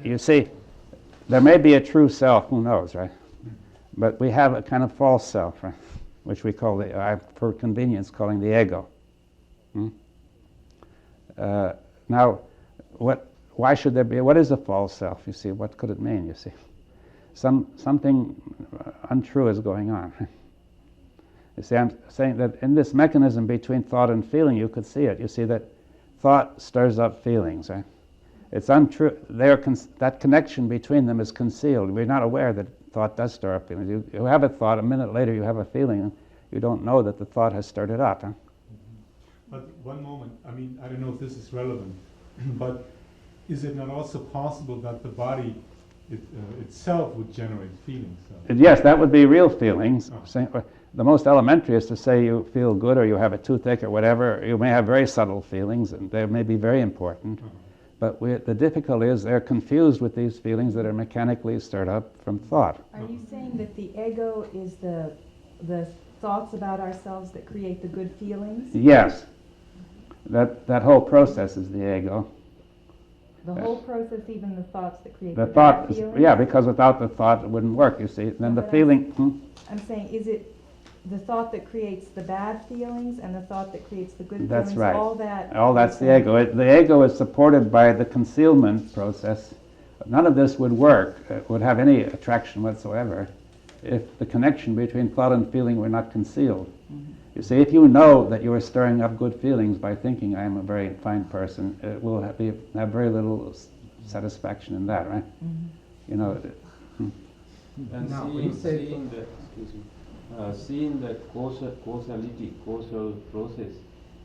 you see, there may be a true self, who knows, right? But we have a kind of false self, right? Which we call, for convenience, calling the ego. Now, why should there be, what is a false self, you see? What could it mean, you see? Something untrue is going on. You see, I'm saying that in this mechanism between thought and feeling, you could see it. You see that thought stirs up feelings, right? It's untrue. That connection between them is concealed. We're not aware that thought does stir up feelings. You have a thought, a minute later you have a feeling, you don't know that the thought has stirred it up. Huh? But one moment, I mean, I don't know if this is relevant, but is it not also possible that the body itself would generate feelings? Yes, that would be real feelings. Oh. The most elementary is to say you feel good or you have a toothache or whatever. You may have very subtle feelings and they may be very important. But the difficulty is they're confused with these feelings that are mechanically stirred up from thought. Are you saying that the ego is the thoughts about ourselves that create the good feelings? Yes. That whole process is the ego. The whole process, even the thoughts that create the bad thought feelings? Yeah, because without the thought it wouldn't work, you see. Then the feeling... I'm saying, is it the thought that creates the bad feelings and the thought that creates the good That's feelings? right. All that's the ego. The ego is supported by the concealment process. None of this would work, would have any attraction whatsoever, if the connection between thought and feeling were not concealed. Mm-hmm. You see, if you know that you are stirring up good feelings by thinking I am a very fine person, it will have very little satisfaction in that, right? Mm-hmm. You know. And now, seeing that causality, causal process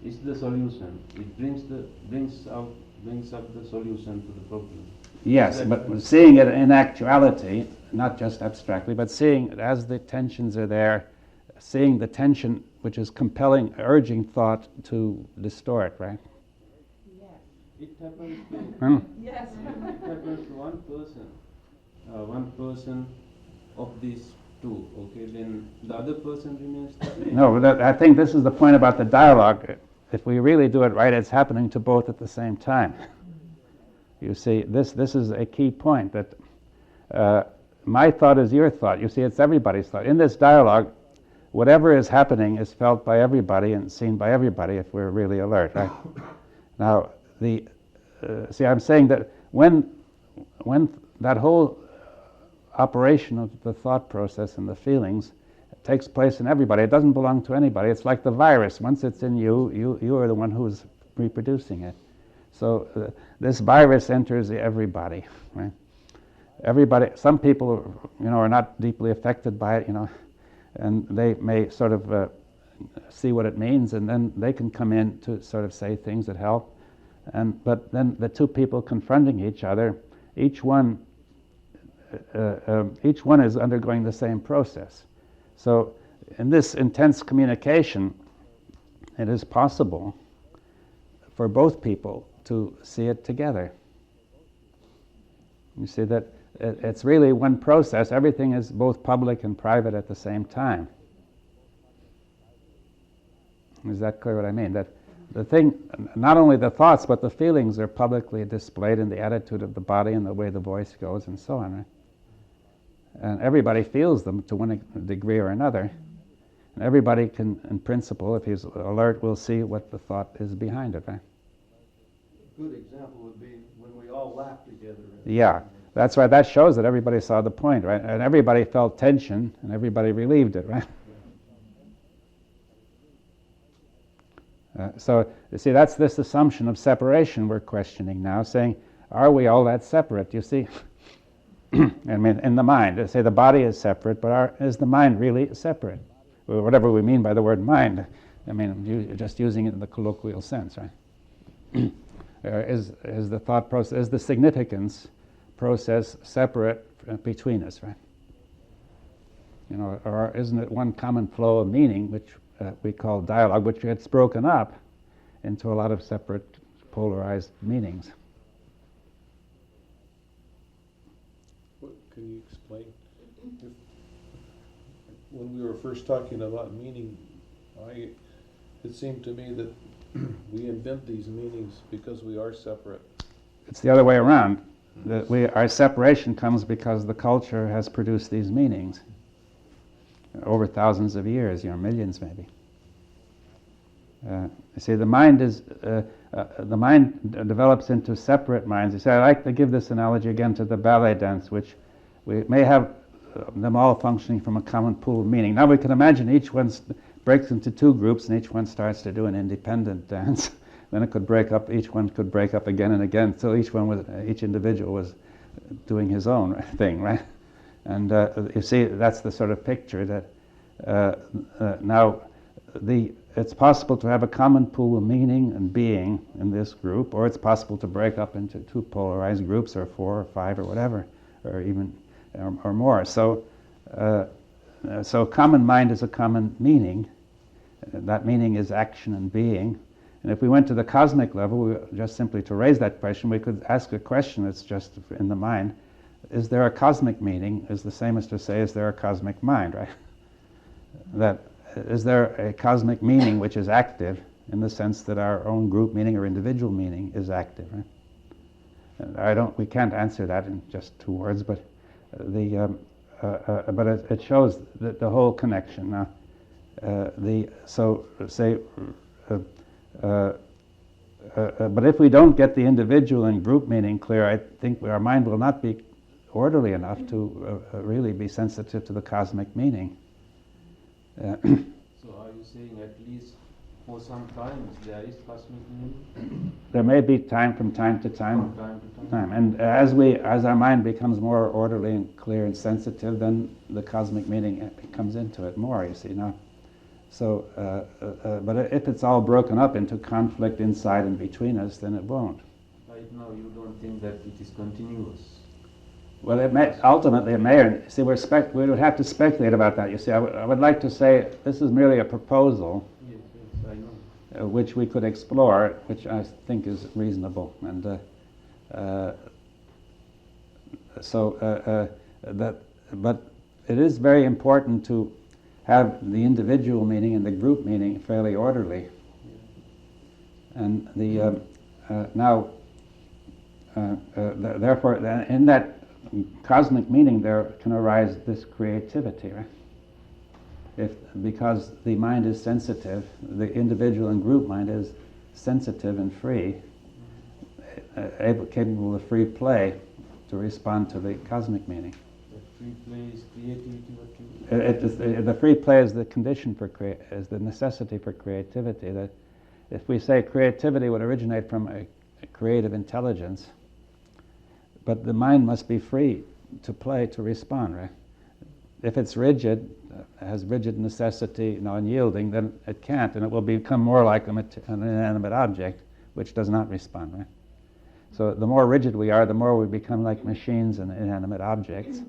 is the solution. It brings up the solution to the problem. Yes, but seeing it in actuality, not just abstractly, but seeing it as the tensions are there, seeing the tension which is compelling, urging thought to distort, right? Yes. It happens to yes. It happens to one person of these two. Okay, then the other person remains the same. No, I think this is the point about the dialogue. If we really do it right, it's happening to both at the same time. You see, this is a key point, that my thought is your thought. You see, it's everybody's thought. In this dialogue, whatever is happening is felt by everybody and seen by everybody if we're really alert, right? Now, see, I'm saying that when that whole operation of the thought process and the feelings takes place in everybody, it doesn't belong to anybody. It's like the virus. Once it's in you, you are the one who's reproducing it. So this virus enters everybody, right? Everybody. Some people, are not deeply affected by it, and they may sort of see what it means, and then they can come in to sort of say things that help. But then the two people confronting each other, each one is undergoing the same process. So in this intense communication, it is possible for both people to see it together. You see that it's really one process. Everything is both public and private at the same time. Is that clear what I mean? That the thing, not only the thoughts, but the feelings are publicly displayed in the attitude of the body and the way the voice goes and so on, right? And everybody feels them to one degree or another. And everybody can, in principle, if he's alert, will see what the thought is behind it, right? A good example would be when we all laugh together. Yeah, that's right. That shows that everybody saw the point, right? And everybody felt tension, and everybody relieved it, right? So, you see, that's this assumption of separation we're questioning now, saying, are we all that separate? You see, I mean, in the mind, they say the body is separate, but is the mind really separate? Or whatever we mean by the word mind, I mean, you're just using it in the colloquial sense, right? Is the thought process, is the significance process separate between us, right? Or isn't it one common flow of meaning, which we call dialogue, which gets broken up into a lot of separate polarized meanings? Can you explain? When we were first talking about meaning, it seemed to me that we invent these meanings because we are separate. It's the other way around. our separation comes because the culture has produced these meanings over thousands of years, millions maybe. You see, the mind develops into separate minds. You see, I like to give this analogy again to the ballet dance, which we may have them all functioning from a common pool of meaning. Now we can imagine each one breaks into two groups, and each one starts to do an independent dance. Then it could break up. Each one could break up again and again. So each individual was doing his own thing, right? And you see, that's the sort of picture that now it's possible to have a common pool of meaning and being in this group, or it's possible to break up into two polarized groups, or 4 or 5 or whatever, or even or more. So common mind is a common meaning. That meaning is action and being. And if we went to the cosmic level, just simply to raise that question, we could ask a question that's just in the mind. Is there a cosmic meaning? Is the same as to say, is there a cosmic mind, right? That is there a cosmic meaning which is active in the sense that our own group meaning or individual meaning is active, right? And we can't answer that in just 2 words, but it shows the whole connection. Now, but if we don't get the individual and group meaning clear, I think our mind will not be orderly enough to really be sensitive to the cosmic meaning. So are you saying at least for some time there is cosmic meaning? There may be time from time to time. From time to time. And as our mind becomes more orderly and clear and sensitive, then the cosmic meaning comes into it more, you see. Now, so, but if it's all broken up into conflict inside and between us, then it won't. Right now you don't think that it is continuous? Well, ultimately it may. See, we would have to speculate about that. You see, I would like to say this is merely a proposal, Yes, I know. which we could explore, which I think is reasonable, and but it is very important to have the individual meaning and the group meaning fairly orderly, and therefore in that cosmic meaning there can arise this creativity, right? Because the mind is sensitive, the individual and group mind is sensitive and free, capable of free play to respond to the cosmic meaning. The free play is creativity. The free play is the condition for is the necessity for creativity. That if we say creativity would originate from a creative intelligence, but the mind must be free to play, to respond, right? If it's rigid, has rigid necessity, unyielding, then it can't, and it will become more like an inanimate object, which does not respond, right? So the more rigid we are, the more we become like machines and inanimate objects,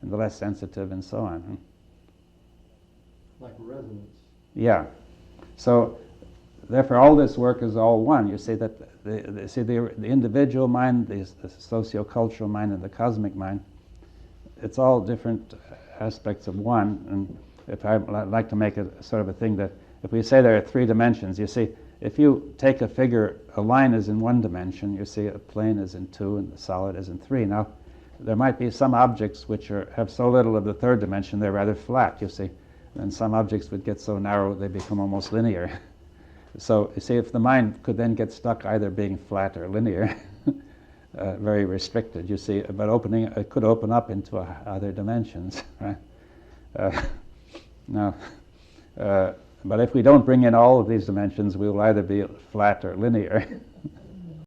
and the less sensitive and so on. Like resonance. Yeah. So therefore all this work is all one. You see that the individual mind, the socio-cultural mind, and the cosmic mind, it's all different aspects of one. And if I'd like to make a sort of a thing that if we say there are 3 dimensions, you see, if you take a figure, a line is in 1 dimension, you see a plane is in 2 and the solid is in 3. Now, there might be some objects which have so little of the 3rd dimension they're rather flat, you see. And some objects would get so narrow they become almost linear. So, you see, if the mind could then get stuck either being flat or linear, very restricted, you see, but it could open up into other dimensions, right? But if we don't bring in all of these dimensions, we will either be flat or linear.